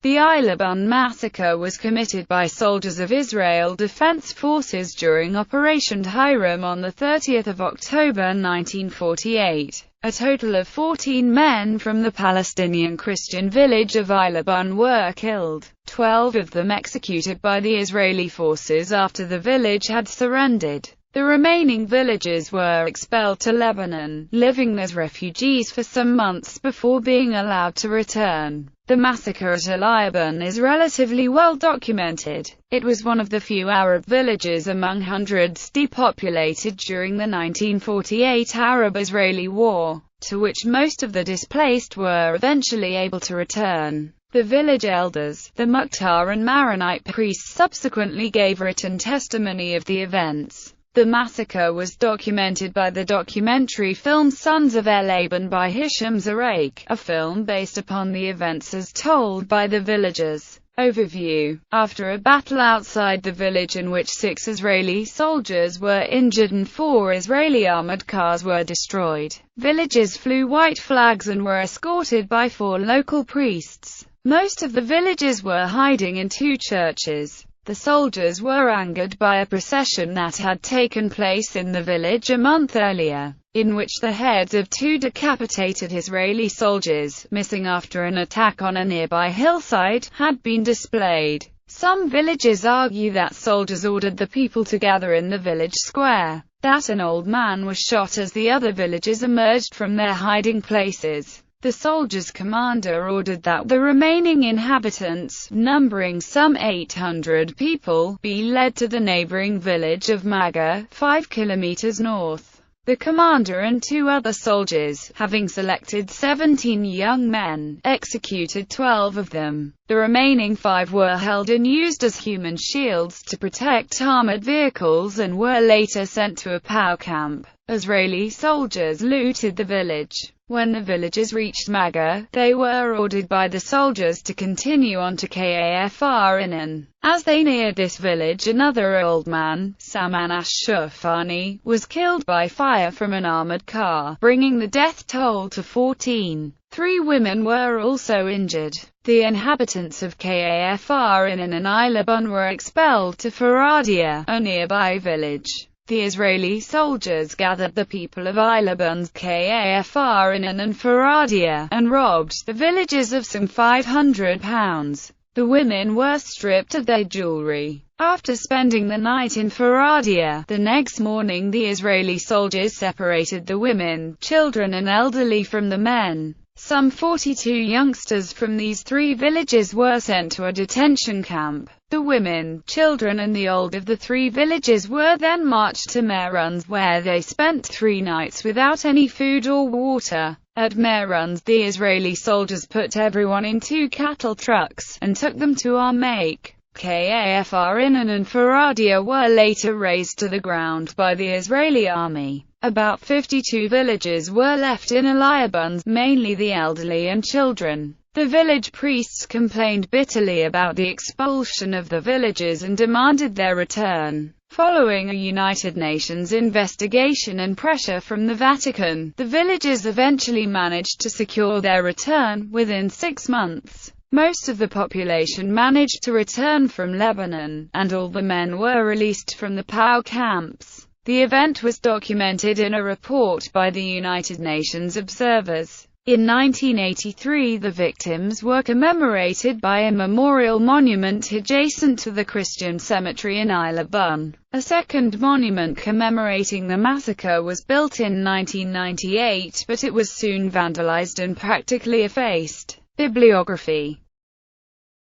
The Eilabun massacre was committed by soldiers of Israel Defense Forces during Operation Hiram on 30 October 1948. A total of 14 men from the Palestinian Christian village of Eilabun were killed, 12 of them executed by the Israeli forces after the village had surrendered. The remaining villagers were expelled to Lebanon, living as refugees for some months before being allowed to return. The massacre at Eilabun is relatively well documented. It was one of the few Arab villages among hundreds depopulated during the 1948 Arab-Israeli War, to which most of the displaced were eventually able to return. The village elders, the Mukhtar and Maronite priests, subsequently gave written testimony of the events. The massacre was documented by the documentary film Sons of Eilabun by Hisham Zarek, a film based upon the events as told by the villagers. Overview. After a battle outside the village in which 6 Israeli soldiers were injured and 4 Israeli armored cars were destroyed, villagers flew white flags and were escorted by 4 local priests. Most of the villagers were hiding in 2 churches. The soldiers were angered by a procession that had taken place in the village a month earlier, in which the heads of 2 decapitated Israeli soldiers, missing after an attack on a nearby hillside, had been displayed. Some villagers argue that soldiers ordered the people to gather in the village square, that an old man was shot as the other villagers emerged from their hiding places. The soldiers' commander ordered that the remaining inhabitants, numbering some 800 people, be led to the neighboring village of Maga, 5 kilometers north. The commander and 2 other soldiers, having selected 17 young men, executed 12 of them. The remaining 5 were held and used as human shields to protect armored vehicles and were later sent to a POW camp. Israeli soldiers looted the village. When the villagers reached Maga, they were ordered by the soldiers to continue on to Kafr Inan. As they neared this village, another old man, Saman Ashufani, was killed by fire from an armored car, bringing the death toll to 14. 3 women were also injured. The inhabitants of Kafr Inan and Eilabun were expelled to Faradia, a nearby village. The Israeli soldiers gathered the people of Eilabun's Kafr Inan and Faradia, and robbed the villagers of some £500. The women were stripped of their jewelry. After spending the night in Faradia, the next morning the Israeli soldiers separated the women, children and elderly from the men. Some 42 youngsters from these 3 villages were sent to a detention camp. The women, children and the old of the 3 villages were then marched to Meron's, where they spent 3 nights without any food or water. At Meron's, the Israeli soldiers put everyone in 2 cattle trucks, and took them to Armak. Kafr Inan and Faradia were later razed to the ground by the Israeli army. About 52 villagers were left in Eilabun, mainly the elderly and children. The village priests complained bitterly about the expulsion of the villagers and demanded their return. Following a United Nations investigation and pressure from the Vatican, the villagers eventually managed to secure their return within 6 months. Most of the population managed to return from Lebanon, and all the men were released from the POW camps. The event was documented in a report by the United Nations observers. In 1983, the victims were commemorated by a memorial monument adjacent to the Christian cemetery in Eilabun. A second monument commemorating the massacre was built in 1998, but it was soon vandalized and practically effaced. Bibliography.